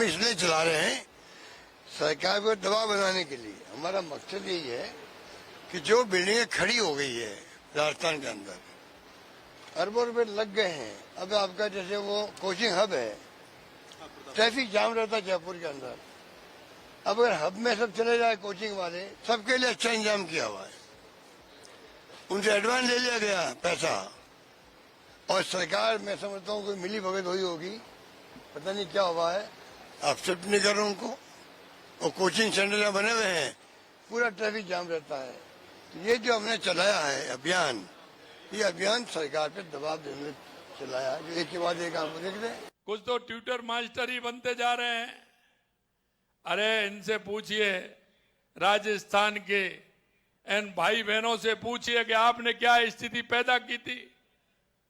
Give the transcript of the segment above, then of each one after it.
इसलिए चला रहे हैं सरकार पर दबाव बनाने के लिए। हमारा मकसद यही है कि जो बिल्डिंगें खड़ी हो गई है राजस्थान के अंदर, अरबों रुपए लग गए हैं। अब आपका जैसे वो कोचिंग हब है, ट्रैफिक जाम रहता है जयपुर के अंदर। अब अगर हब में सब चले जाए कोचिंग वाले, सबके लिए अच्छा इंतजाम किया हुआ है, उनसे एडवांस ले लिया गया पैसा, और सरकार मैं समझता हूँ कोई मिली भगत हुई होगी, पता नहीं क्या हुआ है, एक्सेप्ट नहीं कर रहे उनको। और कोचिंग सेंटर जहाँ बने हुए हैं पूरा ट्रैफिक जाम रहता है। तो ये जो हमने चलाया है अभियान, ये अभियान सरकार पे दबाव देने चलाया है, जो एक के बाद एक आपको देख रहे हैं। कुछ तो ट्यूटर मास्टर ही बनते जा रहे हैं। अरे इनसे पूछिए, राजस्थान के इन भाई बहनों से पूछिए कि आपने क्या स्थिति पैदा की थी।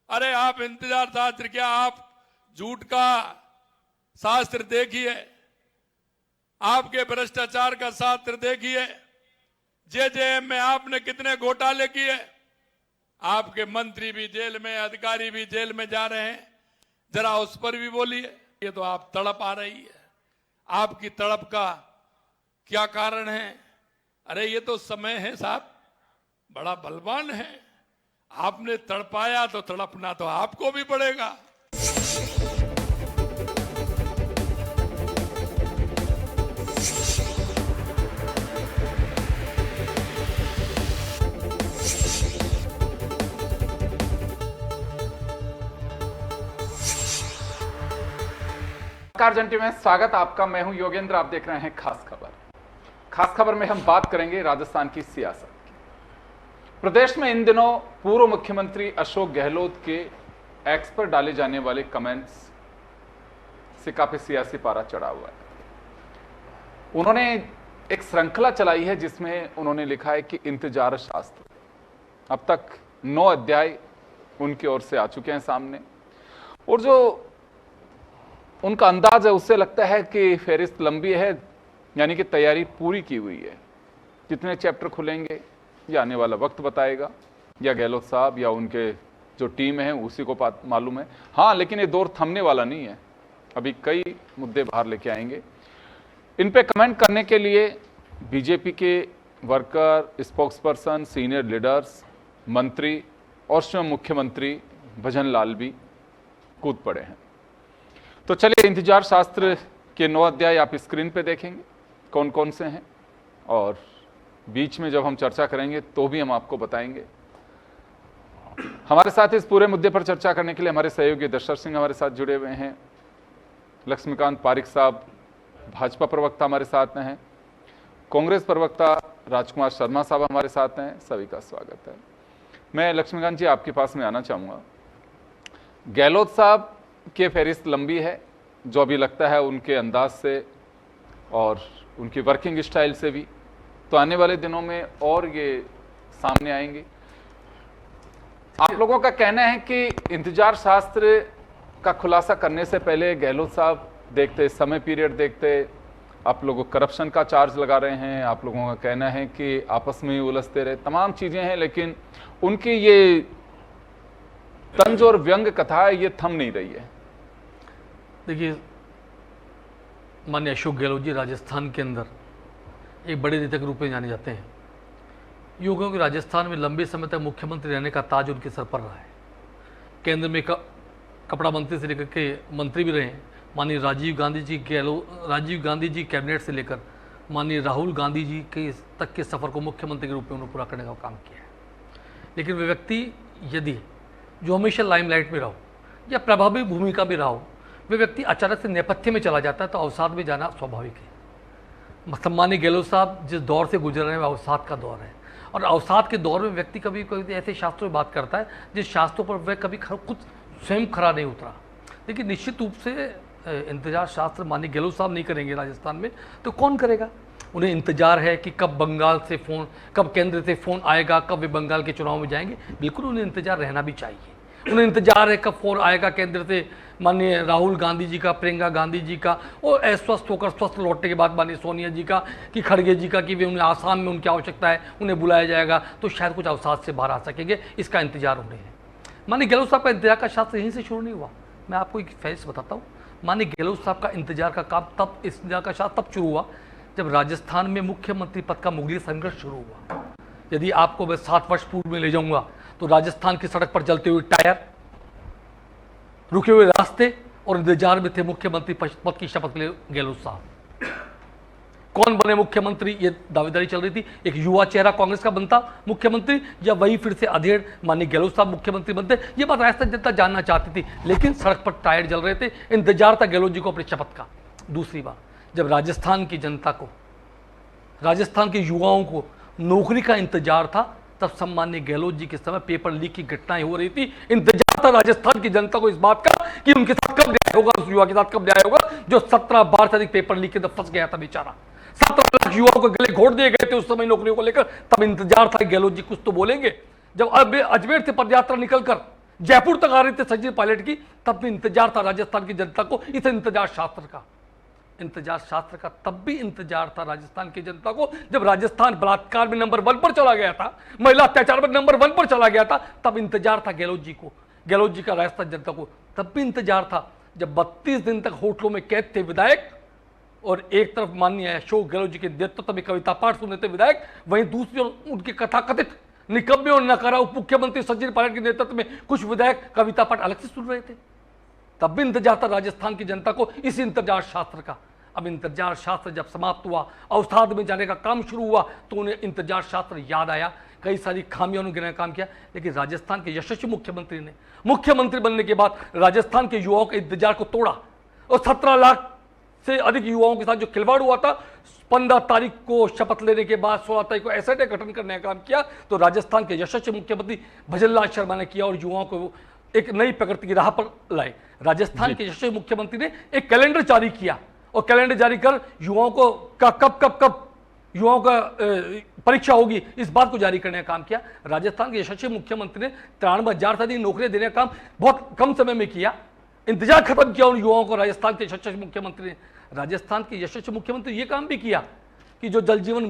अरे आप इंतजार शास्त्र क्या, आप झूठ का शास्त्र देखिए, आपके भ्रष्टाचार का शास्त्र देखिए। जेजेएम में आपने कितने घोटाले किए, आपके मंत्री भी जेल में, अधिकारी भी जेल में जा रहे हैं, जरा उस पर भी बोलिए। ये तो आप तड़प आ रही है, आपकी तड़प का क्या कारण है? अरे ये तो समय है साहब, बड़ा बलवान है, आपने तड़पाया तो तड़पना तो आपको भी पड़ेगा। नमस्कार जंटी में स्वागत आपका। मैं हूं योगेंद्र, आप देख रहे हैं खास खबर। खास खबर में हम बात करेंगे राजस्थान की सियासत की। प्रदेश में इन दिनों पूर्व मुख्यमंत्री अशोक गहलोत के एक्स पर डाले जाने वाले कमेंट्स से काफी सियासी पारा चढ़ा हुआ है। उन्होंने एक श्रृंखला चलाई है जिसमें उन्होंने लिखा है कि इंतजार शास्त्र। अब तक 9 अध्याय उनकी ओर से आ चुके हैं सामने, और जो उनका अंदाज है उससे लगता है कि फेरिस्त लंबी है, यानी कि तैयारी पूरी की हुई है। कितने चैप्टर खुलेंगे ये आने वाला वक्त बताएगा, या गहलोत साहब या उनके जो टीम है उसी को मालूम है। हाँ, लेकिन ये दौर थमने वाला नहीं है, अभी कई मुद्दे बाहर लेके आएंगे। इन पे कमेंट करने के लिए बीजेपी के वर्कर, स्पोक्सपर्सन, सीनियर लीडर्स, मंत्री और स्वयं मुख्यमंत्री भजन लाल भी कूद पड़े हैं। तो चलिए, इंतजार शास्त्र के 9 अध्याय आप स्क्रीन पे देखेंगे कौन कौन से हैं, और बीच में जब हम चर्चा करेंगे तो भी हम आपको बताएंगे। हमारे साथ इस पूरे मुद्दे पर चर्चा करने के लिए हमारे सहयोगी दशरथ सिंह हमारे साथ जुड़े हुए हैं। लक्ष्मीकांत पारिक साहब भाजपा प्रवक्ता हमारे साथ में हैं। कांग्रेस प्रवक्ता राजकुमार शर्मा साहब हमारे साथ हैं। सभी का स्वागत है। मैं लक्ष्मीकांत जी आपके पास में आना चाहूँगा। गहलोत साहब के फहरिस्त लंबी है, जो अभी लगता है उनके अंदाज से और उनकी वर्किंग स्टाइल से भी, तो आने वाले दिनों में और ये सामने आएंगे। आप लोगों का कहना है कि इंतजार शास्त्र का खुलासा करने से पहले गहलोत साहब देखते, समय पीरियड देखते, आप लोगों करप्शन का चार्ज लगा रहे हैं। आप लोगों का कहना है कि आपस में ही उलझते रहे, तमाम चीजें हैं, लेकिन उनकी ये तंज और व्यंग कथा है, ये थम नहीं रही है। देखिए, माननीय अशोक गहलोत जी राजस्थान के अंदर एक बड़े नेता के रूप में जाने जाते हैं। यूँ कहूँ कि राजस्थान में लंबे समय तक मुख्यमंत्री रहने का ताज उनके सर पर रहा है। केंद्र में कपड़ा मंत्री से लेकर के मंत्री भी रहे हैं। माननीय राजीव गांधी जी कैबिनेट से लेकर माननीय राहुल गांधी जी के तक के सफ़र को मुख्यमंत्री के रूप में उन्होंने पूरा करने का काम किया है। लेकिन वे व्यक्ति यदि जो हमेशा लाइमलाइट में रहो या प्रभावी भूमिका भी रहो, वे व्यक्ति अचानक से नेपथ्य में चला जाता है तो अवसाद में जाना स्वाभाविक है। सम्मानीय गहलोत साहब जिस दौर से गुजर रहे हैं वह अवसाद का दौर है, और अवसाद के दौर में व्यक्ति कभी कभी ऐसे शास्त्रों में बात करता है जिस शास्त्रों पर वह कभी खुद स्वयं खरा नहीं उतरा। लेकिन निश्चित रूप से इंतजार शास्त्र माननीय गहलोत साहब नहीं करेंगे राजस्थान में तो कौन करेगा? उन्हें इंतजार है कि कब बंगाल से फ़ोन, कब केंद्र से फ़ोन आएगा, कब वे बंगाल के चुनाव में जाएंगे। बिल्कुल उन्हें इंतजार रहना भी चाहिए। उन्हें इंतजार है कब फ़ोन आएगा केंद्र से माननीय राहुल गांधी जी का, प्रियंका गांधी जी का, और अस्वस्थ होकर स्वस्थ लौटने के बाद माननीय सोनिया जी का, कि खड़गे जी का, कि वे उन्हें आसाम में उनकी आवश्यकता है, उन्हें बुलाया जाएगा तो शायद कुछ अवसाद से बाहर आ सकेंगे। इसका इंतजार उन्हें है। माननीय गहलोत साहब का इंतजार का शास्त्र यहीं से शुरू नहीं हुआ। मैं आपको एक फैसला बताता हूँ। माननीय गहलोत साहब का इंतजार का काम तब, इस इंतजार का शायद तब शुरू हुआ जब राजस्थान में मुख्यमंत्री पद का मुगली संघर्ष शुरू हुआ। यदि आपको मैं 7 वर्ष पूर्व में ले जाऊंगा तो राजस्थान की सड़क पर जलते हुए टायर, रुके हुए रास्ते और इंतजार में थे मुख्यमंत्री पद की शपथ के लिए गहलोत साहब। कौन बने मुख्यमंत्री, ये दावेदारी चल रही थी। एक युवा चेहरा कांग्रेस का बनता मुख्यमंत्री या वही फिर से अधेड़ माननीय गहलोत साहब मुख्यमंत्री बनते, ये बात राजस्थान जनता जानना चाहती थी। लेकिन सड़क पर टायर जल रहे थे, इंतजार था गहलोत जी को अपनी शपथ का। दूसरी बात, जब राजस्थान की जनता को, राजस्थान के युवाओं को नौकरी का इंतजार था, तब सम्मान्य गहलोत जी के समय पेपर लीक की घटनाएं हो रही थी। इंतजार था राजस्थान की जनता को इस बात का कि उनके साथ कब न्याय होगा, उस युवा के साथ कब न्याय होगा जो 17 बार से अधिक पेपर लीक के अंदर फंस गया था बेचारा। 17 लाख युवाओं को गले घोट दिए गए थे उस समय नौकरियों को लेकर। तब इंतजार था गहलोत जी कुछ तो बोलेंगे। जब अजमेर से पदयात्रा निकलकर जयपुर तक आ रही थी सचिन पायलट की, तब भी इंतजार था राजस्थान की जनता को इस इंतजार शास्त्र का। इंतजार शास्त्र का तब भी इंतजार था राजस्थान की जनता को जब राजस्थान बलात्कार में नंबर 1 पर चला गया था, महिला अत्याचार में नंबर 1 पर चला गया था। तब इंतजार था गहलोत जी को, गहलोत जी का राजस्थान जनता को। तब भी इंतजार था जब 32 दिन तक होटलों में कैद थे विधायक, और एक तरफ माननीय अशोक गहलोत जी के नेतृत्व में कविता पाठ सुनते थे विधायक, वहीं दूसरी ओर उनके कथाकथित निकम्मे और नकारा उप मुख्यमंत्री सचिन पायलट के नेतृत्व में कुछ विधायक कविता पाठ अलग से सुन रहे थे। तब भी इंतजार था राजस्थान की जनता को इस इंतजार शास्त्र का। अब इंतजार शास्त्र जब समाप्त हुआ, अवसाद में जाने का काम शुरू हुआ, तो उन्हें इंतजार शास्त्र याद आया। कई सारी खामियों ने गिनाने का काम किया, लेकिन राजस्थान के यशस्वी मुख्यमंत्री ने मुख्यमंत्री बनने के बाद राजस्थान के युवाओं के इंतजार को तोड़ा और 17 लाख से अधिक युवाओं के साथ जो खिलवाड़ हुआ था, 15 तारीख को शपथ लेने के बाद 16 तारीख को एसआईटी गठन करने का काम किया, तो राजस्थान के यशस्वी मुख्यमंत्री भजनलाल शर्मा ने किया और युवाओं को एक नई प्रगति की राह पर लाए। राजस्थान के यशस्वी मुख्यमंत्री ने एक कैलेंडर जारी किया और कैलेंडर जारी कर युवाओं को कब युवाओं का परीक्षा होगी इस बात को जारी करने का काम किया। राजस्थान के यशस्वी मुख्यमंत्री ने 93,000 से अधिक नौकरियां देने का काम बहुत कम समय में किया, इंतजार खत्म किया उन युवाओं को। राजस्थान के यशस्वी मुख्यमंत्री ने, राजस्थान के यशस्वी मुख्यमंत्री ये काम भी किया कि जो जल जीवन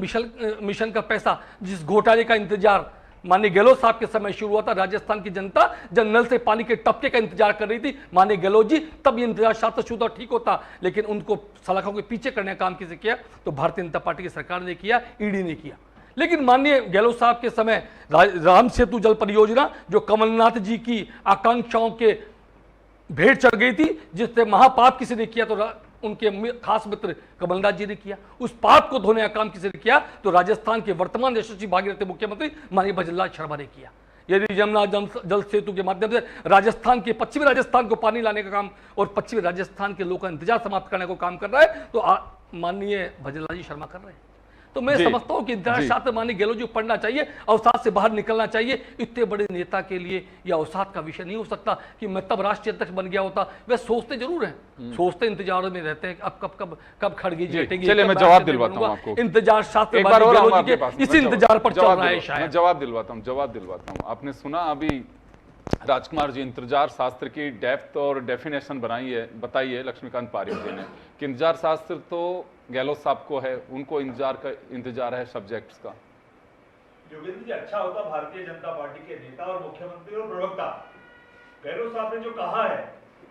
मिशन का पैसा, जिस घोटाले का इंतजार माननीय गहलोत साहब के समय शुरू हुआ था, राजस्थान की जनता जब नल से पानी के टपके का इंतजार कर रही थी माननीय गहलोत जी, तब ये इंतजार शास्त्र शुरू ठीक होता, लेकिन उनको सलाखों के पीछे करने का काम किसे किया, तो भारतीय जनता पार्टी की सरकार ने किया, ईडी ने किया। लेकिन माननीय गहलोत साहब के समय राम सेतु जल परियोजना जो कमलनाथ जी की आकांक्षाओं के भेंट चढ़ गई थी, जिससे महापाप किसी ने किया तो उनके खास मित्र कमलनाथ जी ने किया, उस पाप को धोने का काम किसी ने किया तो राजस्थान के वर्तमान यशस्वी भागीरथ मुख्यमंत्री माननीय भजनलाल शर्मा ने किया। यदि यमुना जल सेतु के माध्यम से राजस्थान के पश्चिमी राजस्थान को पानी लाने का काम और पश्चिमी राजस्थान के लोगों का इंतजार समाप्त करने को काम कर रहा है, तो माननीय भजनलाल जी शर्मा कर रहे हैं। तो मैं समझता हूं कि इंतजार शास्त्र माननीय गहलोत जी पढ़ना चाहिए, अवसाद से बाहर निकलना चाहिए। इतने बड़े नेता के लिए यह अवसाद का विषय नहीं हो सकता कि मैं तब राष्ट्रीय अध्यक्ष बन गया होता। वे सोचते जरूर हैं, सोचते इंतजार में रहते हैं अब कब खड़गी जेटेगी। चलिए मैं जवाब दिलवाता हूं आपको। इंतजार शास्त्र इसी इंतजार पर चल रहा है शायद। जवाब दिलवाता हूं। आपने सुना अभी राजकुमार जी इंतजार शास्त्र की डेप्थ और डेफिनेशन बताई है लक्ष्मीकांत पारिक जी ने कि इंतजार शास्त्र तो गहलोत साहब को है, उनको इंतजार है सब्जेक्ट्स का। योगेंद्र जी, अच्छा होता भारतीय जनता पार्टी के नेता और मुख्यमंत्री और प्रवक्ता गहलोत साहब ने जो कहा है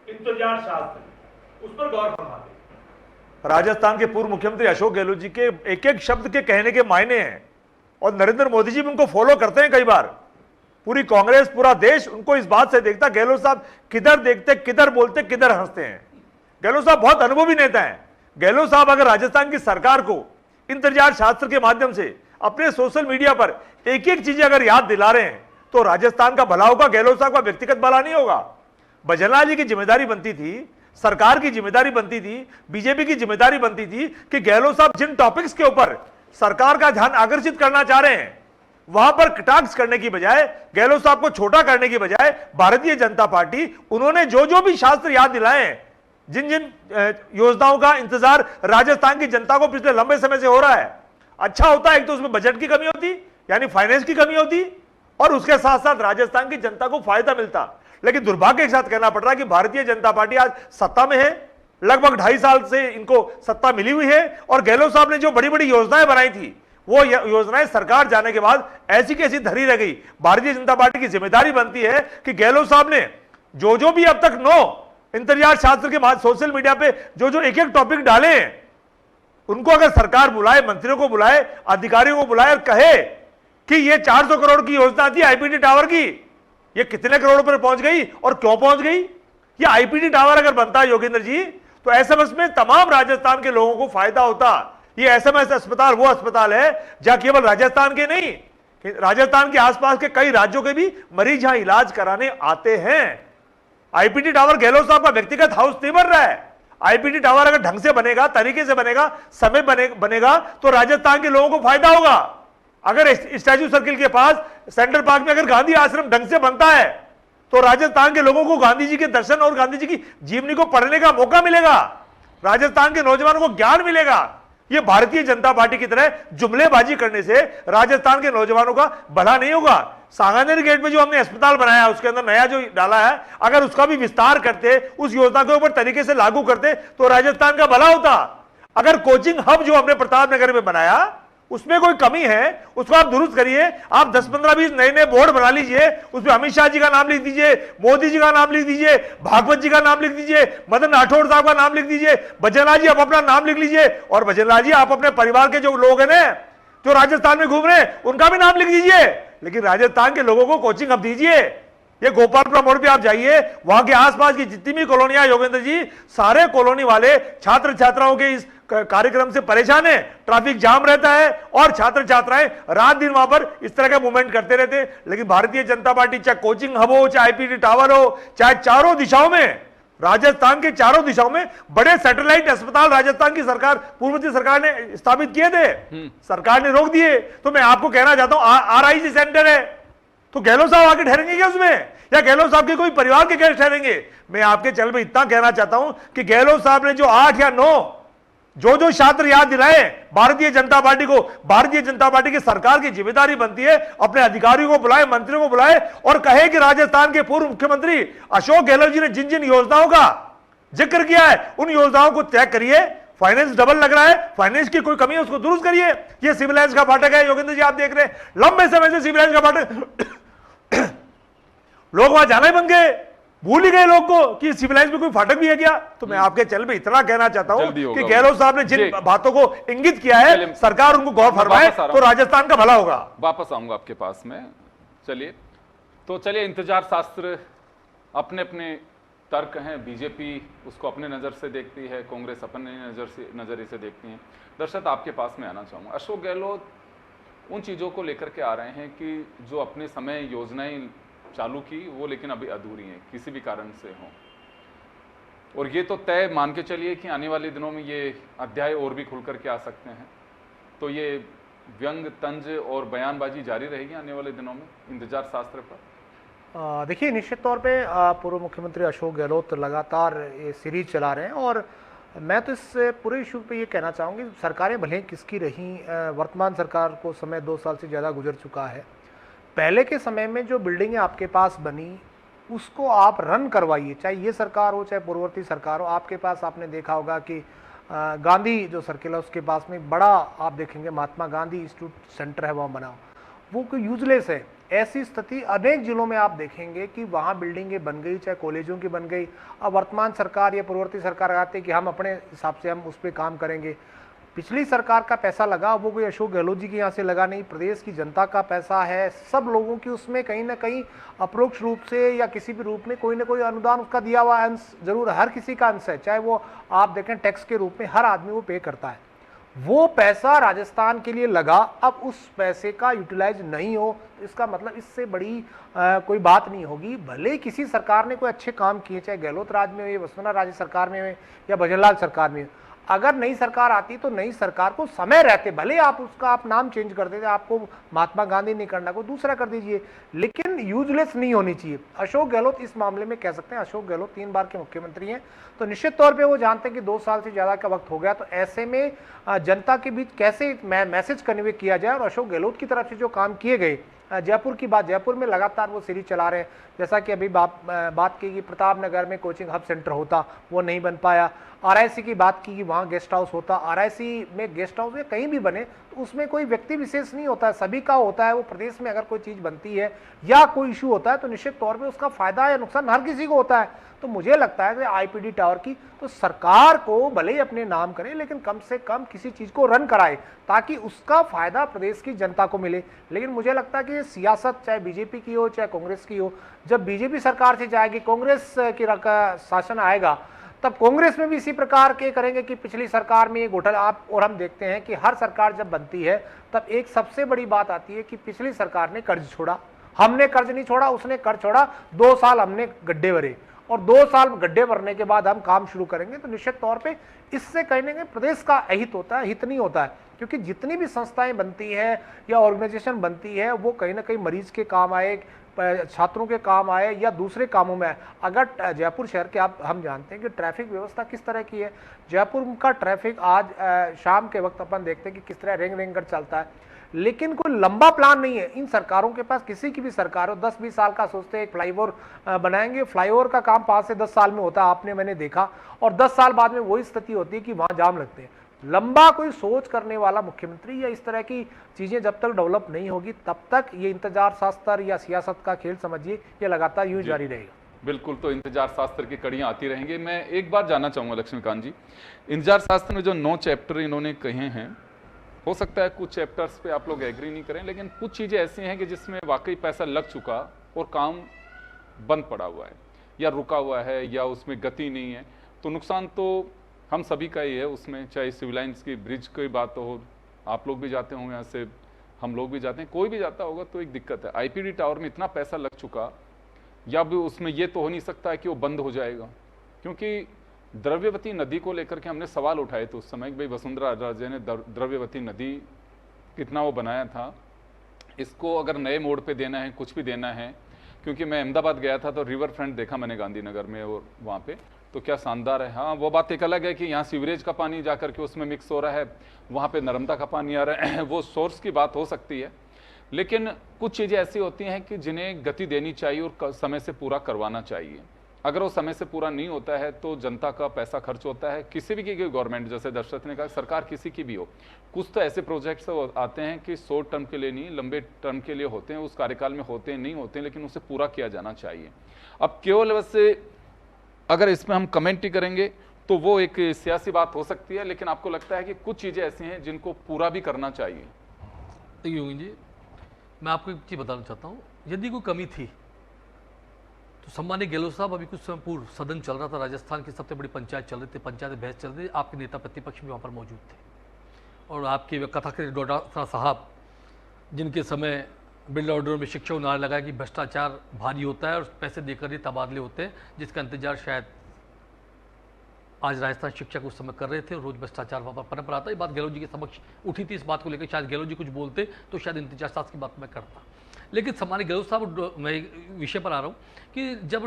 इंतजार शास्त्र, उस पर गौर फरमाते। राजस्थान के पूर्व मुख्यमंत्री अशोक गहलोत जी के एक एक शब्द के कहने के मायने हैं और नरेंद्र मोदी जी भी उनको फॉलो करते हैं। कई बार पूरी कांग्रेस, पूरा देश उनको इस बात से देखता गहलोत साहब किधर देखते, किधर बोलते, किधर हंसते हैं। गहलोत साहब बहुत अनुभवी नेता हैं। गहलोत साहब अगर राजस्थान की सरकार को इंतजार शास्त्र के माध्यम से अपने सोशल मीडिया पर एक एक चीजें अगर याद दिला रहे हैं तो राजस्थान का भला होगा, गहलोत साहब का व्यक्तिगत भला नहीं होगा। भजनलाल जी की जिम्मेदारी बनती थी, सरकार की जिम्मेदारी बनती थी, बीजेपी की जिम्मेदारी बनती थी कि गहलोत साहब जिन टॉपिक्स के ऊपर सरकार का ध्यान आकर्षित करना चाह रहे हैं वहां पर कटाक्ष करने की बजाय, गहलोत साहब को छोटा करने की बजाय भारतीय जनता पार्टी उन्होंने जो भी शास्त्र याद दिलाए हैं, जिन जिन योजनाओं का इंतजार राजस्थान की जनता को पिछले लंबे समय से हो रहा है, अच्छा होता। एक तो उसमें बजट की कमी होती, यानी फाइनेंस की कमी होती, और उसके साथ साथ राजस्थान की जनता को फायदा मिलता। लेकिन दुर्भाग्य के साथ कहना पड़ रहा है कि भारतीय जनता पार्टी आज सत्ता में है, लगभग 2.5 साल से इनको सत्ता मिली हुई है, और गहलोत साहब ने जो बड़ी बड़ी योजनाएं बनाई थी वो योजनाएं सरकार जाने के बाद ऐसी कैसी धरी रह गई। भारतीय जनता पार्टी की जिम्मेदारी बनती है कि गहलोत साहब ने जो भी अब तक 9 इंतजार शास्त्र के बाद सोशल मीडिया पे जो जो एक एक टॉपिक डाले हैं, उनको अगर सरकार बुलाए, मंत्रियों को बुलाए, अधिकारियों को बुलाए और कहे कि ये 400 करोड़ की योजना थी आईपीटी टावर की, ये कितने करोड़ पर पहुंच गई और क्यों पहुंच गई? ये आईपीटी टावर अगर बनता है योगेंद्र जी, तो एसएमएस में तमाम राजस्थान के लोगों को फायदा होता। ये एसएमएस अस्पताल वो अस्पताल है जहां केवल राजस्थान के नहीं, राजस्थान के आसपास के कई राज्यों के भी मरीज यहां इलाज कराने आते हैं। आईपीटी टावर गहलोत साहब का व्यक्तिगत हाउस नहीं बन रहा है। आईपीटी टावर अगर ढंग से बनेगा, तरीके से बनेगा, समय बनेगा तो राजस्थान के लोगों को फायदा होगा। अगर स्टैच्यू सर्किल के पास सेंट्रल पार्क में अगर गांधी आश्रम ढंग से बनता है तो राजस्थान के लोगों को गांधी जी के दर्शन और गांधी जी की जीवनी को पढ़ने का मौका मिलेगा, राजस्थान के नौजवानों को ज्ञान मिलेगा। ये भारतीय जनता पार्टी की तरह जुमलेबाजी करने से राजस्थान के नौजवानों का भला नहीं होगा। सांगानेर गेट में जो हमने अस्पताल बनाया, उसके अंदर नया जो डाला है, अगर उसका भी विस्तार करते, उस योजना के ऊपर तरीके से लागू करते तो राजस्थान का भला होता। अगर कोचिंग हब जो हमने प्रतापनगर में बनाया उसमें कोई कमी है, उसको आप दुरुस्त करिए। आप 10, 15, 20 नए नए बोर्ड बना लीजिए, उसमें अमित शाह जी का नाम लिख दीजिए, मोदी जी का नाम लिख दीजिए, भागवत जी का नाम लिख दीजिए, मदन राठौड़ साहब का नाम लिख दीजिए, भजनलाल जी आप अपना नाम लिख लीजिए, और भजनलाल जी आप अपने परिवार के जो लोग हैं ना जो राजस्थान में घूम रहे हैं उनका भी नाम लिख दीजिए। लेकिन राजस्थान के लोगों को कोचिंग अब दीजिए। ये गोपालपुरा मोड़ पे आप जाइए, वहां के आसपास की जितनी भी कॉलोनियां योगेंद्र जी, सारे कॉलोनी वाले छात्र छात्राओं के इस कार्यक्रम से परेशान है। ट्रैफिक जाम रहता है और छात्र छात्राएं रात दिन वहां पर इस तरह का मूवमेंट करते रहते हैं। लेकिन भारतीय जनता पार्टी चाहे कोचिंग हब हो, चाहे आईपीटी टावर हो, चाहे चारों दिशाओं में, राजस्थान के चारों दिशाओं में बड़े सैटेलाइट अस्पताल राजस्थान की सरकार, पूर्व सरकार ने स्थापित किए थे, सरकार ने रोक दिए। तो मैं आपको कहना चाहता हूं आरआईसी सेंटर है तो गहलोत साहब आके ठहरेंगे क्या उसमें, या गहलोत साहब के कोई परिवार के गेस्ट ठहरेंगे? मैं आपके चैनल में इतना कहना चाहता हूं कि गहलोत साहब ने जो 8 या 9 जो छात्र याद दिलाए भारतीय जनता पार्टी को, भारतीय जनता पार्टी की सरकार की जिम्मेदारी बनती है अपने अधिकारियों को बुलाए, मंत्रियों को बुलाए और कहे कि राजस्थान के पूर्व मुख्यमंत्री अशोक गहलोत जी ने जिन जिन योजनाओं का जिक्र किया है उन योजनाओं को तय करिए। फाइनेंस डबल लग रहा है, फाइनेंस की कोई कमी है उसको दुरुस्त करिए। ये सिविल लाइन्स का फाटक है योगेंद्र जी, आप देख रहे हैं लंबे समय से सिविल लाइन्स का फाटक लोग वहां जाना ही बंद गए, भूल ही गए लोग को कि सिविल लाइन्स में कोई फाटक भी है क्या। तो मैं आपके चैनल पे इतना कहना चाहता हूं कि गहलोत साहब ने जिन बातों को इंगित किया है सरकार उनको गौर फरमाए तो राजस्थान का भला होगा। वापस आऊंगा आपके पास में। चलिए इंतजार शास्त्र अपने अपने तर्क हैं, बीजेपी उसको अपने नजर से देखती है, कांग्रेस अपने नजरिए से देखती है। दर्शक आपके पास में आना चाहूंगा, अशोक गहलोत उन चीजों को लेकर के आ रहे हैं कि जो अपने समय योजनाएं चालू की वो लेकिन अभी अधूरी हैं किसी भी कारण से हो, और ये तो तय मान के चलिए कि आने वाले दिनों में ये अध्याय और भी खुल करके आ सकते हैं। तो ये व्यंग, तंज और बयानबाजी जारी रहेगी आने वाले दिनों में इंतजार शास्त्र पर? देखिए, निश्चित तौर पे पूर्व मुख्यमंत्री अशोक गहलोत लगातार ये सीरीज चला रहे हैं और मैं तो इस पूरे इशू पे ये कहना चाहूँगी, सरकारें भले किसकी रहीं, वर्तमान सरकार को समय 2 साल से ज़्यादा गुजर चुका है। पहले के समय में जो बिल्डिंगें आपके पास बनी उसको आप रन करवाइए, चाहे ये सरकार हो चाहे पूर्ववर्ती सरकार हो। आपके पास आपने देखा होगा कि गांधी जो सर्किल है उसके पास में बड़ा आप देखेंगे महात्मा गांधी इंस्टीट्यूट सेंटर है वहाँ बना, वो कोई यूजलेस है। ऐसी स्थिति अनेक जिलों में आप देखेंगे कि वहाँ बिल्डिंगें बन गई, चाहे कॉलेजों की बन गई। अब वर्तमान सरकार या पूर्ववर्ती सरकार आते कि हम अपने हिसाब से हम उस पर काम करेंगे। पिछली सरकार का पैसा लगा, वो कोई अशोक गहलोत जी के यहाँ से लगा नहीं, प्रदेश की जनता का पैसा है, सब लोगों की उसमें कहीं ना कहीं अप्रोक्ष रूप से या किसी भी रूप में कोई ना कोई अनुदान उसका दिया हुआ अंश जरूर हर किसी का अंश है, चाहे वो आप देखें टैक्स के रूप में हर आदमी वो पे करता है। वो पैसा राजस्थान के लिए लगा, अब उस पैसे का यूटिलाइज नहीं हो तो इसका मतलब इससे बड़ी कोई बात नहीं होगी। भले किसी सरकार ने कोई अच्छे काम किए, चाहे गहलोत राज में हो या वसुंधरा राजे सरकार में हो या भजनलाल सरकार में हो, अगर नई सरकार आती तो नई सरकार को समय रहते भले आप उसका आप नाम चेंज कर देते, आपको महात्मा गांधी नहीं करना, को दूसरा कर दीजिए, लेकिन यूजलेस नहीं होनी चाहिए। अशोक गहलोत इस मामले में कह सकते हैं, अशोक गहलोत 3 बार के मुख्यमंत्री हैं, तो निश्चित तौर पे वो जानते हैं कि 2 साल से ज़्यादा का वक्त हो गया, तो ऐसे में जनता के बीच कैसे मैसेज कन्वे किया जाए। और अशोक गहलोत की तरफ से जो काम किए गए, जयपुर की बात, जयपुर में लगातार वो सीरीज चला रहे हैं, जैसा कि अभी बात की कि प्रतापनगर में कोचिंग हब सेंटर होता वो नहीं बन पाया। आरआईसी की बात की कि वहाँ गेस्ट हाउस होता, आरआईसी में गेस्ट हाउस या कहीं भी बने तो उसमें कोई व्यक्ति विशेष नहीं होता है, सभी का होता है। वो प्रदेश में अगर कोई चीज़ बनती है या कोई इशू होता है तो निश्चित तौर पे उसका फायदा या नुकसान हर किसी को होता है। तो मुझे लगता है कि आईपीडी टावर की तो सरकार को भले ही अपने नाम करे, लेकिन कम से कम किसी चीज़ को रन कराए ताकि उसका फायदा प्रदेश की जनता को मिले। लेकिन मुझे लगता है कि ये सियासत चाहे बीजेपी की हो चाहे कांग्रेस की हो, जब बीजेपी सरकार से जाएगी, कांग्रेस की शासन आएगा, तब कांग्रेस में भी इसी प्रकार के करेंगे कि पिछली सरकार में ये घोटाला आप और हम देखते हैं कि हर सरकार जब बनती है तब एक सबसे बड़ी बात आती है कि पिछली सरकार ने कर्ज छोड़ा, हमने कर्ज नहीं छोड़ा, उसने कर्ज छोड़ा, 2 साल हमने गड्ढे भरे और 2 साल गड्ढे भरने के बाद हम काम शुरू करेंगे। तो निश्चित तौर पे इससे कहीं ना कहीं प्रदेश का अहित होता है, हित नहीं होता है, क्योंकि जितनी भी संस्थाएं बनती हैं या ऑर्गेनाइजेशन बनती है वो कहीं ना कहीं मरीज के काम आए, छात्रों के काम आए या दूसरे कामों में आए। अगर जयपुर शहर के हम जानते हैं कि ट्रैफिक व्यवस्था किस तरह की है, जयपुर का ट्रैफिक आज शाम के वक्त अपन देखते हैं कि किस तरह रेंग रेंग कर चलता है, लेकिन कोई लंबा प्लान नहीं है इन सरकारों के पास। किसी की भी सरकार हो 10-20 साल का सोचते हैं एक फ्लाईओवर बनाएंगे, फ्लाईओवर का काम 5 से 10 साल में होता है, आपने मैंने देखा, और 10 साल बाद में वही स्थिति होती है कि वहां जाम लगते हैं। लंबा कोई सोच करने वाला मुख्यमंत्री या इस तरह की चीजें जब तक डेवलप नहीं होगी तब तक ये इंतजार शास्त्र या सियासत का खेल समझिए ये लगातार यूं जारी रहेगा। बिल्कुल, तो इंतजार शास्त्र की कड़ियां आती रहेंगी। मैं एक बात जानना चाहूंगा लक्ष्मीकांत जी, इंतजार शास्त्र में जो 9 चैप्टर इन्होंने कहे हैं, हो सकता है कुछ चैप्टर्स पे आप लोग एग्री नहीं करें, लेकिन कुछ चीजें ऐसी हैं कि जिसमें वाकई पैसा लग चुका और काम बंद पड़ा हुआ है या रुका हुआ है या उसमें गति नहीं है, तो नुकसान तो हम सभी का ही है उसमें। चाहे सिविल लाइन्स की ब्रिज की बात हो, आप लोग भी जाते होंगे यहाँ से, हम लोग भी जाते हैं, कोई भी जाता होगा, तो एक दिक्कत है। आईपीडी टावर में इतना पैसा लग चुका, या भी उसमें ये तो हो नहीं सकता है कि वो बंद हो जाएगा, क्योंकि द्रव्यवती नदी को लेकर के हमने सवाल उठाए थे उस समय कि भाई वसुंधरा राजे ने द्रव्यवती नदी कितना वो बनाया था, इसको अगर नए मोड़ पे देना है, कुछ भी देना है, क्योंकि मैं अहमदाबाद गया था तो रिवर फ्रंट देखा मैंने गांधीनगर में और वहाँ पे, तो क्या शानदार है। हाँ, वो बात एक अलग है कि यहाँ सीवरेज का पानी जाकर के उसमें मिक्स हो रहा है, वहाँ पे नर्मदा का पानी आ रहा है, वो सोर्स की बात हो सकती है, लेकिन कुछ चीज़ें ऐसी होती हैं कि जिन्हें गति देनी चाहिए और समय से पूरा करवाना चाहिए। अगर वो समय से पूरा नहीं होता है तो जनता का पैसा खर्च होता है। किसी भी की गवर्नमेंट, जैसे दशरथ ने कहा, सरकार किसी की भी हो, कुछ तो ऐसे प्रोजेक्ट्स आते हैं कि शॉर्ट टर्म के लिए नहीं, लंबे टर्म के लिए होते हैं, उस कार्यकाल में होते हैं, नहीं होते हैं, लेकिन उसे पूरा किया जाना चाहिए। अब केवल वैसे अगर इसमें हम कमेंट ही करेंगे तो वो एक सियासी बात हो सकती है, लेकिन आपको लगता है कि कुछ चीज़ें ऐसी हैं जिनको पूरा भी करना चाहिए? देखिए योगी जी, मैं आपको एक चीज़ बताना चाहता हूँ, यदि कोई कमी थी तो सम्मानित गहलोत साहब, अभी कुछ समय पूर्व सदन चल रहा था, राजस्थान की सबसे बड़ी पंचायत चल रही थी, पंचायत बहस चल रही थी, आपके नेता प्रतिपक्ष भी वहाँ पर मौजूद थे, और आपके कथाकृत डोटासरा साहब, जिनके समय बिल ऑर्डर में शिक्षा नारा लगाया कि भ्रष्टाचार भारी होता है और पैसे देकर ही तबादले होते हैं, जिसका इंतजार शायद आज राजस्थान शिक्षक उस समय कर रहे थे, रोज भ्रष्टाचार वहाँ पर पनप रहा था। ये बात गहलोत जी के समक्ष उठी थी, इस बात को लेकर शायद गहलोत जी कुछ बोलते तो शायद इंतजार शास्त्र की बात मैं करता। लेकिन सम्मानित गहलोत साहब, मैं विषय पर आ रहा हूँ कि जब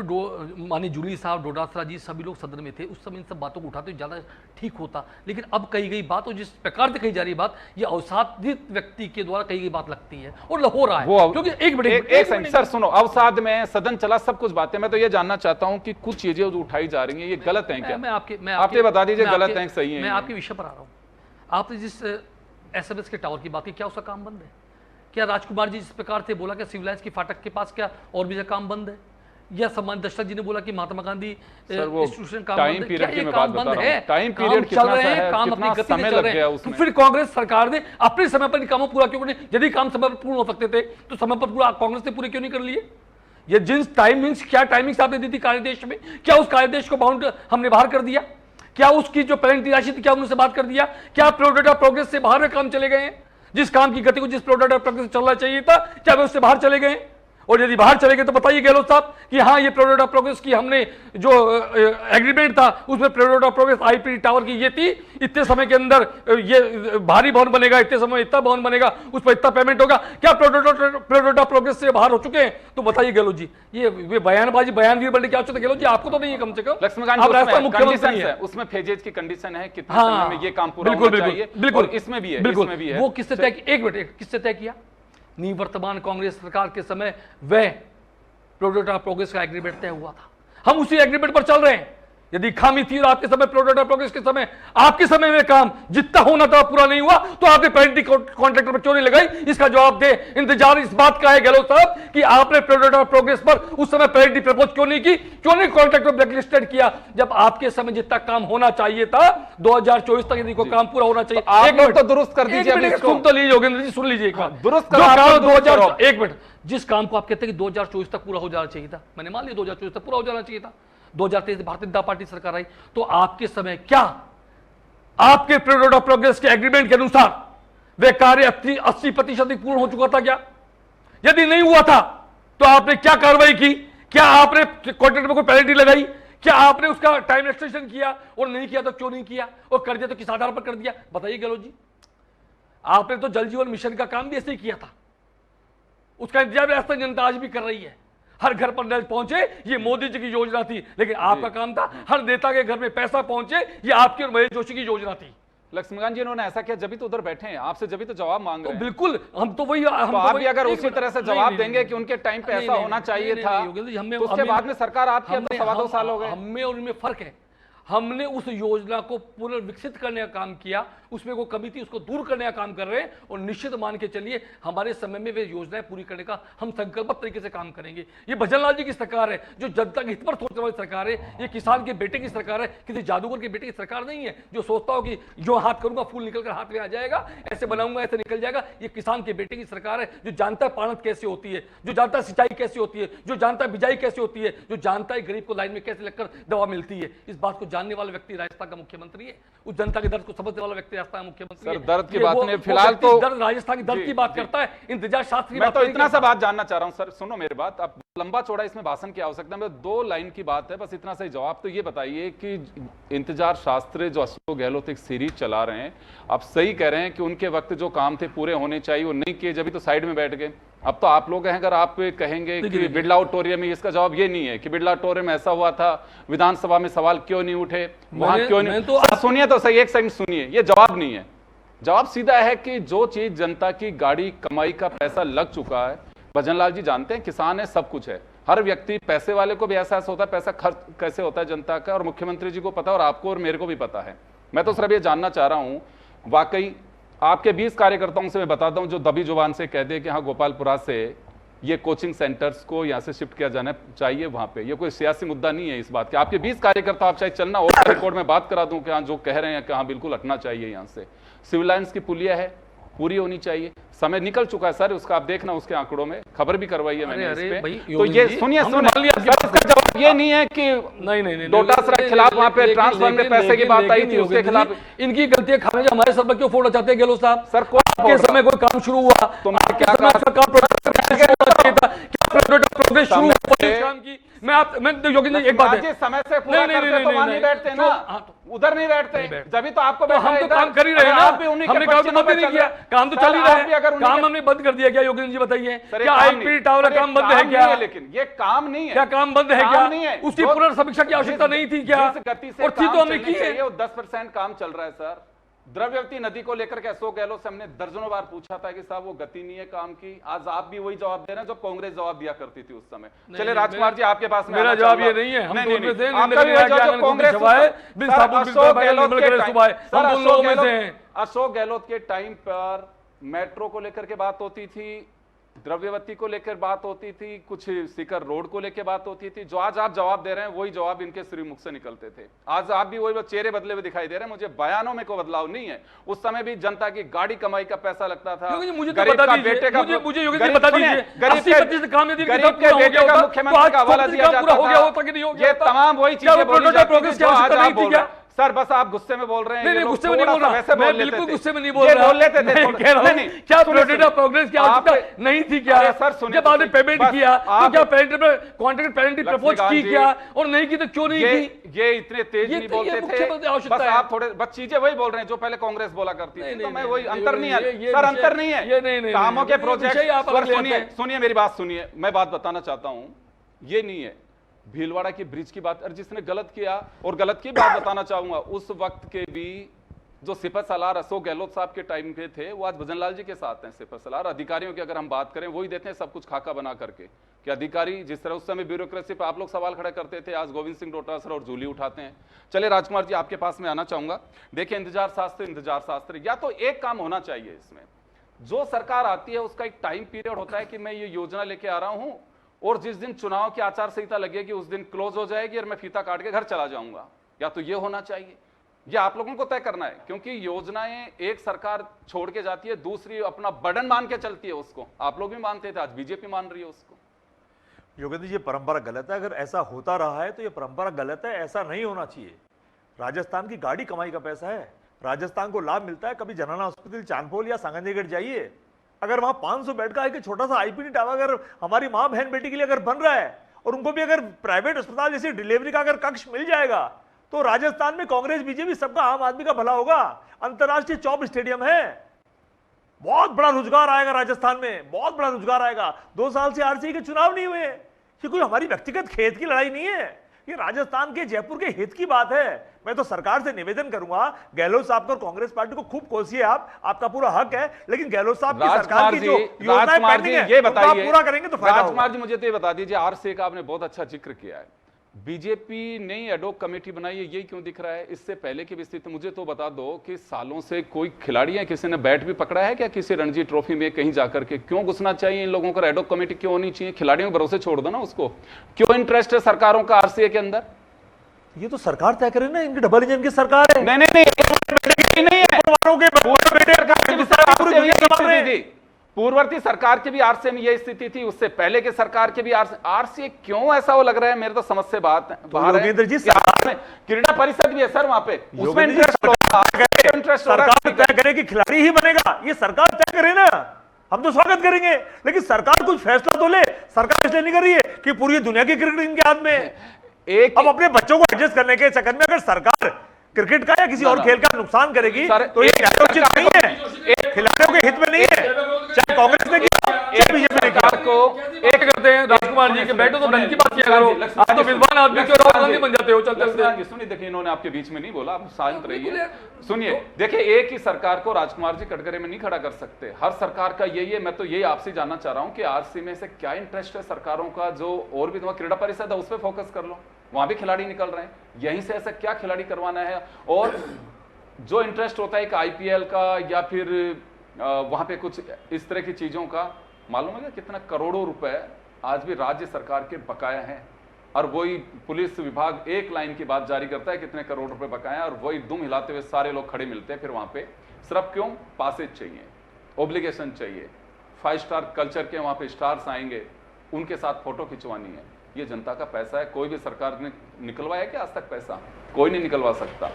माननीय जूली साहब, डोटासरा जी, सभी लोग सदन में थे, उस समय इन सब बातों को उठाते ज़्यादा ठीक होता, लेकिन अब कही गई बात और जिस प्रकार से कही जा रही बात, ये अवसादित व्यक्ति के द्वारा कही गई बात लगती है और हो रहा है, क्योंकि एक सर सुनो, अवसाद में सदन चला, सब कुछ बातें, मैं तो ये जानना चाहता हूँ कि कुछ चीजें जो उठाई जा रही हैं ये गलत हैं क्या? आपके बता दीजिए गलत हैं सही है। मैं आपके विषय पर आ रहा हूँ। आपने जिस SMS के टावर की बात की, क्या उसका काम बंद है? क्या राजकुमार जी जिस प्रकार से बोला कि सिविल लाइन्स की फाटक के पास क्या और भी काम बंद है? या सम्मान दशरथ जी ने बोला कि महात्मा गांधी इंस्टीट्यूशन काम टाइम पीरियड की मैं बात बता रहा हूं, टाइम पीरियड चल रहे हैं, काम अपनी गति से चल रहे हैं, तो फिर कांग्रेस सरकार ने अपने समय पर कामों पूरा क्यों नहीं? यदि काम समय पर पूर्ण हो सकते थे तो समय पर पूरा कांग्रेस ने पूरे क्यों नहीं कर लिए? ये जिन टाइमिंग्स, क्या टाइमिंग्स आपने दी थी कार्यदेश में, क्या उस कार्यदेश को बाउंड हमने बाहर कर दिया? क्या उसकी जो पेनल्टी राशि थी क्या उनसे बात कर दिया? क्या प्रोडक्ट ऑफ प्रोग्रेस से बाहर काम चले गए हैं? जिस काम की गति को जिस प्रोडक्ट ऑफ प्रोग्रेस चलना चाहिए था, क्या वे उससे बाहर चले गए? और यदि बाहर चले गए तो बताइए गहलोत साहब कि हाँ, ये प्रोडक्ट ऑफ प्रोग्रेस की हमने जो एग्रीमेंट था उसमें product of progress IPD tower की ये थी, इतने समय के अंदर ये भारी भवन बनेगा, इतने समय इतना भवन बनेगा, उस पर इतना पेमेंट होगा। क्या प्रोडक्ट ऑफ प्रोग्रेस से बाहर हो चुके हैं? तो बताइए गहलोत जी, ये बयानबाजी, बयानगी बनने की आवश्यकता गहलोत जी आपको तो नहीं है, कम से कम लक्ष्मीकांत मुख्यमंत्री है, उसमें फेजेज की कंडीशन है, कितने समय में ये काम पूरा होना चाहिए, बिल्कुल इसमें भी है, बिल्कुल वो किससे तय, एक मिनट, किससे तय किया? निवर्तमान कांग्रेस सरकार के समय वह प्रोडक्ट ऑफ प्रोग्रेस का एग्रीमेंट तय हुआ था, हम उसी एग्रीमेंट पर चल रहे हैं। यदि खामी थी और आपके समय प्रोडक्ट प्रोग्रेस के समय आपके समय में काम जितना होना था पूरा नहीं हुआ तो आपने पेनल्टी कॉन्ट्रैक्टर पर क्यों नहीं लगाई? इसका जवाब दे। इंतजार इस बात का है गहलोत साहब कि आपने प्रोडक्ट और प्रोग्रेस पर उस समय पेनल्टी प्रपोज क्यों नहीं की, क्यों नहीं कॉन्ट्रैक्टर ब्लैकलिस्टेड किया, जब आपके समय जितना काम होना चाहिए था 2024 तक यदि कोई काम पूरा होना चाहिए। आप एक लोग मिनट तो दुरुस्त कर दीजिए अभी इसको। सुन तो लीजिए योगेंद्र जी, सुन लीजिए एक बात। दुरुस्त जो करो, आप काम लोग दुरुस्त 2000 करो। एक मिनट, जिस काम को आप कहते हैं कि 2024 तक पूरा हो जाना चाहिए था, मैंने मान लिया 2024 तक पूरा हो जाना चाहिए था, 2023 भारतीय जनता पार्टी सरकार आई, तो आपके समय क्या आपके प्रोडक्ट ऑफ प्रोग्रेस के एग्रीमेंट के अनुसार वे कार्य 80% पूर्ण हो चुका था क्या? यदि नहीं हुआ था तो आपने क्या कार्रवाई की? क्या आपने कॉन्ट्रैक्ट में कोई पेनल्टी लगाई? क्या आपने उसका टाइम एक्सटेंशन किया? और नहीं किया तो क्यों नहीं किया? और कर दिया तो किस आधार पर कर दिया? बताइए गहलोत जी। आपने तो जल जीवन मिशन का काम भी ऐसे ही किया था, उसका इंतजार राजस्थान जनता आज भी कर रही है। हर घर पर नल पहुंचे ये मोदी जी की योजना थी, लेकिन आपका काम था हर नेता के घर में पैसा पहुंचे ये आपकी और महेश जोशी की योजना थी। लक्ष्मीकांत जी उन्होंने ऐसा किया, जब भी तो उधर बैठे हैं आपसे, जब भी तो जवाब मांग तो रहे हैं। बिल्कुल हम तो वही तो आप भी अगर उसी तरह से जवाब नहीं, देंगे कि उनके टाइम पे ऐसा होना चाहिए था, तो उसके बाद में सरकार आपकी अब तो 2.25 साल हो गए। हमें और उनमें फर्क है। हमने उस योजना को पुनर्विकसित करने का काम किया, उसमें कोई कमी थी उसको दूर करने का काम कर रहे हैं, और निश्चित मान के चलिए हमारे समय में वे योजनाएं पूरी करने का हम संकल्पबद्ध तरीके से काम करेंगे। ये भजनलाल जी की सरकार है जो जनता के हित पर सोचने वाली सरकार है, ये किसान के बेटे की सरकार है, किसी जादूगर के बेटे की सरकार नहीं है जो सोचता हो कि जो हाथ करूंगा फूल निकल कर हाथ में आ जाएगा, ऐसे बनाऊंगा ऐसे निकल जाएगा। ये किसान के बेटे की सरकार है जो जानता है पाणत कैसे होती है, जो जानता है सिंचाई कैसे होती है, जो जानता है बिजाई कैसे होती है, जो जानता है गरीब को लाइन में कैसे लगकर दवा मिलती है। इस बात को जानने वाला व्यक्ति राजस्थान का मुख्यमंत्री है, उस जनता के दर्द को समझने वाला व्यक्ति राजस्थान का मुख्यमंत्री है। दर्द की बात नहीं, फिलहाल तो दर्द राजस्थान की दर्द की बात करता है, इंतजार शास्त्री मैं तो इतना सा बात जानना चाह रहा हूं सर, सुनो मेरी बात, अब लंबा चौड़ा इसमें भाषण की आवश्यकता है, 2 लाइन की बात है बस, इतना सही जवाब तो ये बताइए कि इंतजार शास्त्री जो अशोक गहलोत एक सीरीज चला रहे हैं, आप सही कह रहे हैं कि उनके वक्त जो काम थे पूरे होने चाहिए वो नहीं किए, जब तो साइड में बैठ गए। अब तो आप लोग हैं, अगर आप कहेंगे कि बिरला ऑडिटोरियम में, इसका जवाब ये नहीं है कि बिरला ऑडिटोरियम में ऐसा हुआ था, विधानसभा में सवाल क्यों नहीं उठे, वहां क्यों नहीं, तो सुनिए तो सही, एक सेकंड सुनिए, ये जवाब नहीं है। जवाब सीधा है कि जो चीज जनता की गाड़ी कमाई का पैसा लग चुका है, भजनलाल जी जानते हैं किसान है, सब कुछ है, हर व्यक्ति, पैसे वाले को भी एहसास होता है पैसा खर्च कैसे होता है जनता का, और मुख्यमंत्री जी को पता है और आपको और मेरे को भी पता है। मैं तो सिर्फ ये जानना चाह रहा हूं, वाकई आपके 20 कार्यकर्ताओं से मैं बताता हूं जो दबी जुबान से कह दे कि हाँ गोपालपुरा से ये कोचिंग सेंटर्स को यहाँ से शिफ्ट किया जाना चाहिए वहां पे, ये कोई सियासी मुद्दा नहीं है इस बात के। आपके 20 कार्यकर्ता, आप चाहे चलना और रिकॉर्ड में बात करा दूं कि हाँ जो कह रहे हैं कि हाँ बिल्कुल हटना चाहिए यहाँ से। सिविल लाइन्स की पुलिया है, पूरी होनी चाहिए, समय निकल चुका है सर उसका, आप देखना उसके आंकड़ों में, खबर भी करवाई है मैंने इस पे। तो ये सुनिए इसका जवाब ये नहीं है कि नहीं डोटासरा के खिलाफ वहां पे ट्रांसफर में पैसे की बात आई थी, उसके खिलाफ इनकी गलतियां खाने जो हमारे सर पर क्यों फोड़ना चाहते हैं गहलोत साहब? सर के समय कोई काम शुरू हुआ तो प्रोग्रेस शुरू काम की, मैं योगेंद्र एक बात है, समय से पूरा करते तो वहां नहीं बैठते ना, उधर नहीं बैठते, जब तो आपको तो हम तो काम कर ही रहे हैं ना, हमने काम तो बंद नहीं किया, काम तो चल ही रहा है, काम हमने बंद कर दिया क्या योगेंद्र जी बताइए? क्या आईपी टावर काम बंद है क्या? लेकिन ये काम नहीं है, क्या काम बंद है क्या? उसकी पुनर्समीक्षा की आवश्यकता नहीं थी क्या? और थी तो हमने की है। 10% काम चल रहा है सर। द्रव्यवती नदी को लेकर के अशोक गहलोत से हमने दर्जनों बार पूछा था कि साहब वो गति नहीं है काम की, आज आप भी वही जवाब दे रहे हैं जो कांग्रेस जवाब दिया करती थी उस समय। चलिए राजकुमार जी आपके पास मेरा जवाब ये नहीं है, हम कांग्रेस अशोक गहलोत के टाइम पर मेट्रो को लेकर के बात होती थी, द्रव्यवती को लेकर बात होती थी, कुछ सीकर रोड को लेकर बात होती थी, जो आज आप जवाब दे रहे हैं वही जवाब इनके श्रीमुख से निकलते थे। आज आप भी वही चेहरे बदले हुए दिखाई दे रहे हैं, मुझे बयानों में कोई बदलाव नहीं है। उस समय भी जनता की गाड़ी कमाई का पैसा लगता था, मुझे तो बता दीजिए, मुझे योगेंद्र बता दीजिए, 80-25 काम यदि गरीब के बेटे का मुख्यमंत्री का हवाला दिया जाता था, ये तमाम वही चीजें बोली जाती थी जो आज आप बोल रहे हैं। सर बस आप गुस्से में बोल रहे हैं, नहीं गुस्से में नहीं बोल रहा, मैं बिल्कुल गुस्से में नहीं बोल रहा, बोल लेते थे, क्या प्रोडक्ट ऑफ प्रोग्रेस की आवश्यकता नहीं थी क्या? सर सुनिए, जब आपने पेमेंट किया तो क्या कॉन्ट्रैक्ट पेनल्टी प्रपोज की क्या, और नहीं की तो क्यों नहीं की? ये इतने तेज नहीं बोलते थे, बस आप थोड़े बस चीजें वही बोल रहे हैं जो पहले कांग्रेस बोला करती थी, तो मैं वही अंतर नहीं है सर, अंतर नहीं है, कामों के प्रोजेक्ट। सुनिए मेरी बात सुनिए, मैं बात बताना चाहता हूं, ये नहीं है भीलवाड़ा की ब्रिज की बात, और जिसने गलत किया और गलत की बात बताना चाहूंगा, उस वक्त के भी जो सिपह सलार अशोक गहलोत साहब के टाइम पे थे वो आज भजनलाल जी के साथ हैं। सिपह सलार अधिकारियों की अगर हम बात करें वही देते हैं सब कुछ खाका बना करके कि अधिकारी जिस तरह उस समय ब्यूरोक्रेसी पे आप लोग सवाल खड़ा करते थे, आज गोविंद सिंह डोटासरा और जूली उठाते हैं। चलिए राजकुमार जी आपके पास में आना चाहूंगा। देखिए इंतजार शास्त्र या तो एक काम होना चाहिए इसमें, जो सरकार आती है उसका एक टाइम पीरियड होता है कि मैं ये योजना लेके आ रहा हूं और जिस दिन चुनाव की आचार संहिता लगेगी उस दिन क्लोज हो जाएगी और मैं फीता काट के घर चला जाऊंगा। या तो ये होना चाहिए, ये आप लोगों को तय करना है, क्योंकि योजनाएं एक सरकार छोड़ के जाती है, दूसरी अपना बर्डन मान के चलती है। उसको आप लोग भी मानते थे, आज बीजेपी मान रही है उसको। योगेंद्र जी ये परंपरा गलत है। अगर ऐसा होता रहा है तो ये परंपरा गलत है, ऐसा नहीं होना चाहिए। राजस्थान की गाड़ी कमाई का पैसा है, राजस्थान को लाभ मिलता है। कभी जनाना हॉस्पिटल चांदपोल या सांगानेरगढ़ जाइए, अगर वहां 500 बेड का एक छोटा सा आईपीडी टावर अगर हमारी मां बहन बेटी के लिए अगर बन रहा है और उनको भी अगर प्राइवेट अस्पताल जैसी डिलीवरी का अगर कक्ष मिल जाएगा तो राजस्थान में कांग्रेस बीजेपी सबका, आम आदमी का भला होगा। अंतर्राष्ट्रीय चौप स्टेडियम है, बहुत बड़ा रोजगार आएगा राजस्थान में, बहुत बड़ा रोजगार आएगा। 2 साल से आरसीई के चुनाव नहीं हुए, ये कोई हमारी व्यक्तिगत खेत की लड़ाई नहीं है, ये राजस्थान के जयपुर के हित की बात है। मैं तो सरकार से निवेदन करूंगा, गहलोत साहब को और कांग्रेस पार्टी को खूब कोसिए आप, आपका पूरा हक है, लेकिन गहलोत साहब की सरकार की जो योजनाएं पेंडिंग है ये बताइए, पूरा करेंगे तो फायदा होगा। राजकुमार जी मुझे तो ये बता दीजिए, आरसीए का आपने बहुत अच्छा जिक्र किया है, बीजेपी ने एडॉक कमेटी बनाई है, ये क्यों दिख रहा है? इससे पहले की भी स्थिति मुझे तो बता दो कि सालों से कोई खिलाड़ी है, किसी ने बैट भी पकड़ा है क्या किसी रणजी ट्रॉफी में कहीं जाकर के? क्यों घुसना चाहिए इन लोगों को? एडॉक कमेटी क्यों होनी चाहिए? खिलाड़ियों के भरोसे छोड़ दो ना उसको। क्यों इंटरेस्ट है सरकारों का आरसीए के अंदर? ये तो सरकार तय करे ना, इनकी डबल इंजन की सरकार है। नहीं नहीं नहीं है, पूर्ववर्ती सरकार की भी आरसीए में यही स्थिति थी, उससे पहले के सरकार के भी आरसीए क्यों ऐसा वो लग रहा है? मेरे तो समझ से बात बाहर है। योगेंद्र जी, क्रीड़ा परिषद भी है सर वहां पे, उसमें इंटरेस्ट सरकार तय करे कि खिलाड़ी ही बनेगा, ये सरकार तय करे ना, हम तो स्वागत करेंगे। लेकिन सरकार कुछ फैसला तो ले, सरकार इसलिए नहीं कर रही है कि पूरी दुनिया की क्रिकेट इनके हाथ में। एक अब अपने बच्चों को एडजस्ट करने के चक्कर में अगर सरकार क्रिकेट का या किसी और खेल का नुकसान करेगी तो ये उचित नहीं है, खिलाड़ियों के हित में नहीं है, चाहे कांग्रेस ने किया चाहे बीजेपी ने किया। को एक करते हैं राजकुमार जी के बैठो तो ढंग की बात किया करो, आप तो विद्वान आदमी क्यों राहुल गांधी बन जाते हो? चलते सुनिए, देखिए इन्होंने आपके बीच में नहीं बोला, आप शांत रहिए, सुनिए। देखिए एक ही सरकार को राजकुमार जी कटघरे में नहीं खड़ा कर सकते, हर सरकार का यही है। मैं तो यही आपसे जानना चाह रहा हूं कि आरसी में से क्या इंटरेस्ट है सरकारों का, जो और भी तुम्हारा क्रीड़ा परिषद है उस पर फोकस कर लो, वहां भी खिलाड़ी निकल रहे हैं, यहीं से ऐसा क्या खिलाड़ी करवाना है? और जो इंटरेस्ट होता है एक आईपीएल का या फिर वहां पे कुछ इस तरह की चीजों का, मालूम है क्या कितना करोड़ों रुपए आज भी राज्य सरकार के बकाया हैं? और वही पुलिस विभाग एक लाइन की बात जारी करता है कितने करोड़ रुपए बकाया, और वही दुम हिलाते हुए सारे लोग खड़े मिलते हैं फिर वहां पे। सिर्फ क्यों? पासेज चाहिए, ऑब्लिगेशन चाहिए, 5 स्टार कल्चर के वहां पे स्टार्स आएंगे, उनके साथ फोटो खिंचवानी है। ये जनता का पैसा है, कोई भी सरकार ने निकलवाया क्या आज तक पैसा? कोई नहीं निकलवा सकता।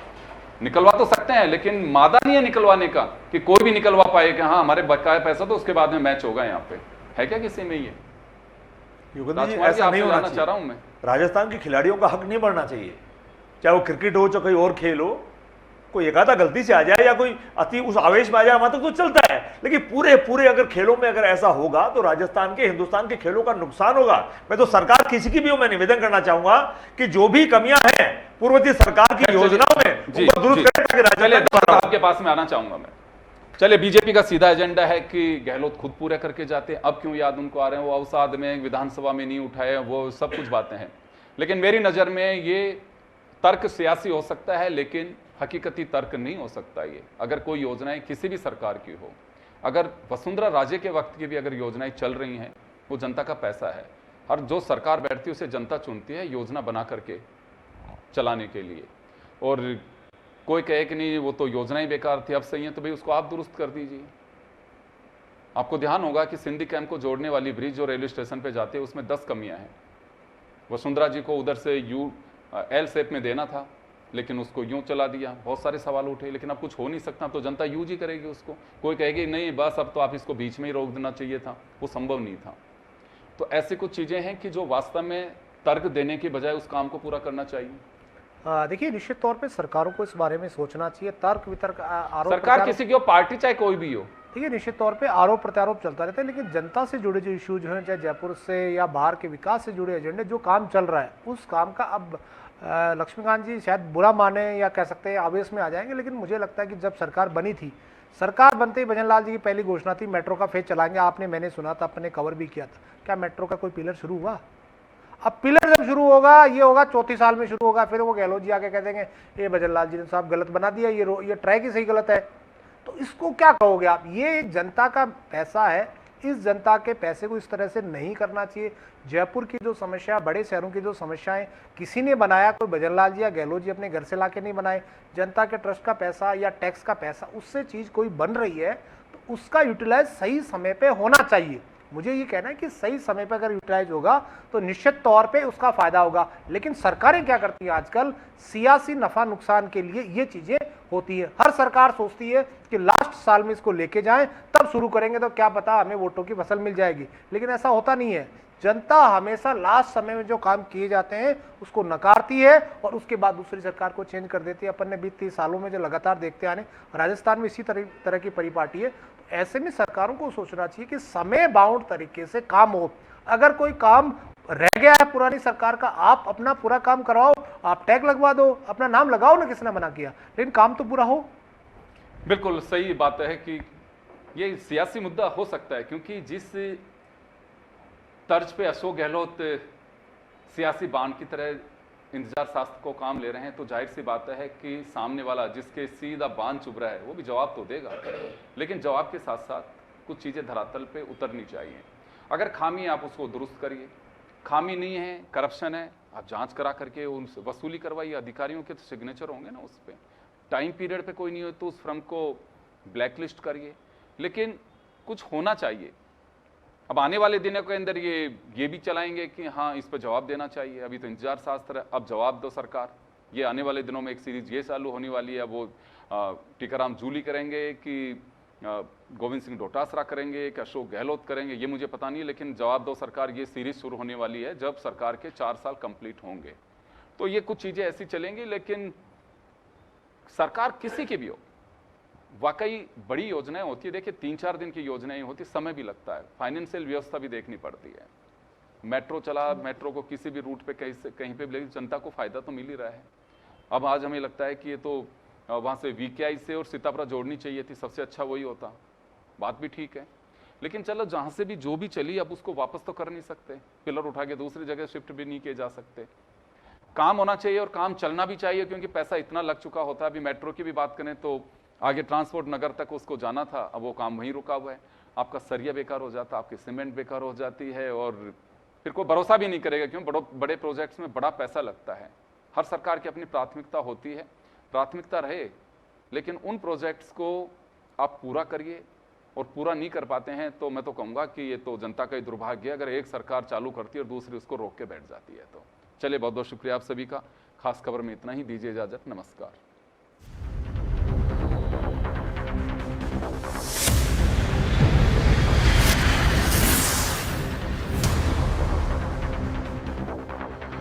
निकलवा तो सकते हैं लेकिन मादा नहीं है निकलवाने का कि कोई भी निकलवा पाए कि हाँ हमारे बकाया पैसा तो उसके बाद में मैच होगा। यहाँ पे है क्या किसी में? ये योगेंद्र जी ऐसा नहीं होना चाह रहा हूं मैं। राजस्थान के खिलाड़ियों का हक नहीं बढ़ना चाहिए, चाहे वो क्रिकेट हो चाहे कोई और खेल हो। कोई एक आधा गलती से आ जाए या कोई अति उस आवेश में आ जाए, हमारा तो चलता है, लेकिन पूरे अगर खेलों में अगर ऐसा होगा तो राजस्थान के, हिंदुस्तान के खेलों का नुकसान होगा। मैं तो सरकार किसी की भी मैं निवेदन करना चाहूंगा कि जो भी कमियां हैं पूर्ववर्ती सरकार की योजनाओं में उनको दुरुस्त करें ताकि राजस्थान। आपके पास में आना चाहूंगा मैं। चलिए, बीजेपी का सीधा एजेंडा है कि गहलोत खुद पूरा करके जाते हैं, अब क्यों याद उनको आ रहे हैं? वो अवसाद में विधानसभा में नहीं उठाए, वो सब कुछ बातें हैं। लेकिन मेरी नजर में ये तर्क सियासी हो सकता है लेकिन हकीकती तर्क नहीं हो सकता। ये अगर कोई योजनाएं किसी भी सरकार की हो, अगर वसुंधरा राजे के वक्त की भी अगर योजनाएं चल रही हैं, वो जनता का पैसा है, और जो सरकार बैठती है उसे जनता चुनती है योजना बना करके चलाने के लिए। और कोई कहे कि नहीं वो तो योजनाएं बेकार थी, अब सही है, तो भाई उसको आप दुरुस्त कर दीजिए। आपको ध्यान होगा कि सिंधी कैंप को जोड़ने वाली ब्रिज जो रेलवे स्टेशन पे जाती है उसमें 10 कमियां हैं। वसुंधरा जी को उधर से एल शेप में देना था लेकिन उसको यूं चला दिया, बहुत सारे सवाल उठे, लेकिन अब कुछ हो नहीं सकता तो जनता यूज ही करेगी उसको। कोई कहेगी नहीं बस अब तो आप इसको बीच में ही रोक देना चाहिए था, वो संभव नहीं था। तो ऐसी कुछ चीजें हैं कि जो वास्तव में तर्क देने की बजाय उस काम को पूरा करना चाहिए। देखिए, निश्चित तौर पे सरकारों को इस बारे में सोचना चाहिए। तर्क वितर्क आरोप सरकार किसी की हो, पार्टी चाहे कोई भी हो, ठीक है, निश्चित तौर पे आरोप प्रत्यारोप चलता रहता है, लेकिन जनता से जुड़े जो इश्यूज हैं, चाहे जयपुर से या बाहर के विकास से जुड़े एजेंडे, जो काम चल रहा है उस काम का अब लक्ष्मीकांत जी शायद बुरा माने या कह सकते हैं आवेश में आ जाएंगे, लेकिन मुझे लगता है कि जब सरकार बनी थी, सरकार बनते ही भजन लाल जी की पहली घोषणा थी मेट्रो का फेज चलाएंगे। आपने, मैंने सुना था, अपने कवर भी किया था। क्या मेट्रो का कोई पिलर शुरू हुआ? अब पिलर जब शुरू होगा, ये होगा चौथी साल में शुरू होगा, फिर वो गहलोत जी आके कह देंगे ये भजन लाल जी ने साहब गलत बना दिया, ये ट्रैक ही सही गलत है। तो इसको क्या कहोगे आप? ये जनता का पैसा है, इस जनता के पैसे को इस तरह से नहीं करना चाहिए। जयपुर की जो समस्या, बड़े शहरों की जो समस्याएं किसी ने बनाया, कोई भजन लाल जी या गहलोत जी अपने घर से लाके नहीं बनाए। जनता के ट्रस्ट का पैसा या टैक्स का पैसा, उससे चीज कोई बन रही है तो उसका यूटिलाइज सही समय पे होना चाहिए। मुझे ये कहना है कि सही समय पर अगर यूटिलाइज होगा तो निश्चित तौर पे उसका फायदा होगा। लेकिन सरकारें क्या करती हैं आजकल, सियासी नफा नुकसान के लिए ये चीजें होती है। हर सरकार सोचती है कि लास्ट साल में इसको लेके जाएं, तब शुरू करेंगे तो क्या पता हमें वोटों की फसल मिल जाएगी, लेकिन ऐसा होता नहीं है। जनता हमेशा लास्ट समय में जो काम किए जाते हैं उसको नकारती है और उसके बाद दूसरी सरकार को चेंज कर देती है। अपन ने 20-30 सालों में जो लगातार देखते आने, राजस्थान में इसी तरह की परिपाटी है। तो ऐसे में सरकारों को सोचना चाहिए कि समय बाउंड तरीके से काम हो। अगर कोई काम रह गया है पुरानी सरकार का, आप अपना पूरा काम करवाओ, आप टैग लगवा दो, अपना नाम लगाओ ना, किसने मना किया, लेकिन काम तो पूरा हो। बिल्कुल सही बात है कि ये सियासी मुद्दा हो सकता है, क्योंकि जिस तर्ज पे अशोक गहलोत सियासी बांड की तरह इंतजार शास्त्र को काम ले रहे हैं, तो जाहिर सी बात है कि सामने वाला जिसके सीधा बांध चुभ रहा है वो भी जवाब तो देगा, लेकिन जवाब के साथ साथ कुछ चीजें धरातल पे उतरनी चाहिए। अगर खामी है आप उसको दुरुस्त करिए, खामी नहीं है, करप्शन है, आप जांच करा करके उनसे वसूली करवाइए। अधिकारियों के तो सिग्नेचर होंगे ना उस पर, टाइम पीरियड पे कोई नहीं हो तो उस फर्म को ब्लैकलिस्ट करिए, लेकिन कुछ होना चाहिए। अब आने वाले दिनों के अंदर ये भी चलाएंगे कि हाँ इस पर जवाब देना चाहिए, अभी तो इंतजार शास्त्र है, अब जवाब दो सरकार। ये आने वाले दिनों में एक सीरीज ये चालू होने वाली है, वो टीकाराम जूली करेंगे कि गोविंद सिंह डोटासरा करेंगे कि अशोक गहलोत करेंगे, ये मुझे पता नहीं, लेकिन जवाब दो सरकार ये सीरीज शुरू होने वाली है जब सरकार के 4 साल कंप्लीट होंगे। तो ये कुछ चीजें ऐसी चलेंगी, लेकिन सरकार किसी की भी हो, वाकई बड़ी योजनाएं होती है। देखिए 3-4 दिन की योजनाएं होती, समय भी लगता है, फाइनेंशियल व्यवस्था भी देखनी पड़ती है। मेट्रो चला, मेट्रो को किसी भी रूट पे कहीं पे भी, लेकिन जनता को फायदा तो मिल ही रहा है। अब आज हमें लगता है कि ये तो वहां से वीकेआई से और सीतापुरा जोड़नी चाहिए थी, सबसे अच्छा वही होता, बात भी ठीक है, लेकिन चलो जहां से भी जो भी चली अब उसको वापस तो कर नहीं सकते, पिलर उठा के दूसरी जगह शिफ्ट भी नहीं किए जा सकते। काम होना चाहिए और काम चलना भी चाहिए, क्योंकि पैसा इतना लग चुका होता है। अभी मेट्रो की भी बात करें तो आगे ट्रांसपोर्ट नगर तक उसको जाना था, अब वो काम वहीं रुका हुआ है। आपका सरिया बेकार हो जाता, आपकी सीमेंट बेकार हो जाती है, और फिर कोई भरोसा भी नहीं करेगा, क्यों बड़े प्रोजेक्ट्स में बड़ा पैसा लगता है। हर सरकार की अपनी प्राथमिकता होती है, प्राथमिकता रहे, लेकिन उन प्रोजेक्ट्स को आप पूरा करिए, और पूरा नहीं कर पाते हैं तो मैं तो कहूँगा कि ये तो जनता का ही दुर्भाग्य है, अगर एक सरकार चालू करती है और दूसरी उसको रोक के बैठ जाती है। तो चलिए, बहुत बहुत शुक्रिया आप सभी का। खास खबर में इतना ही, दीजिए इजाजत, नमस्कार।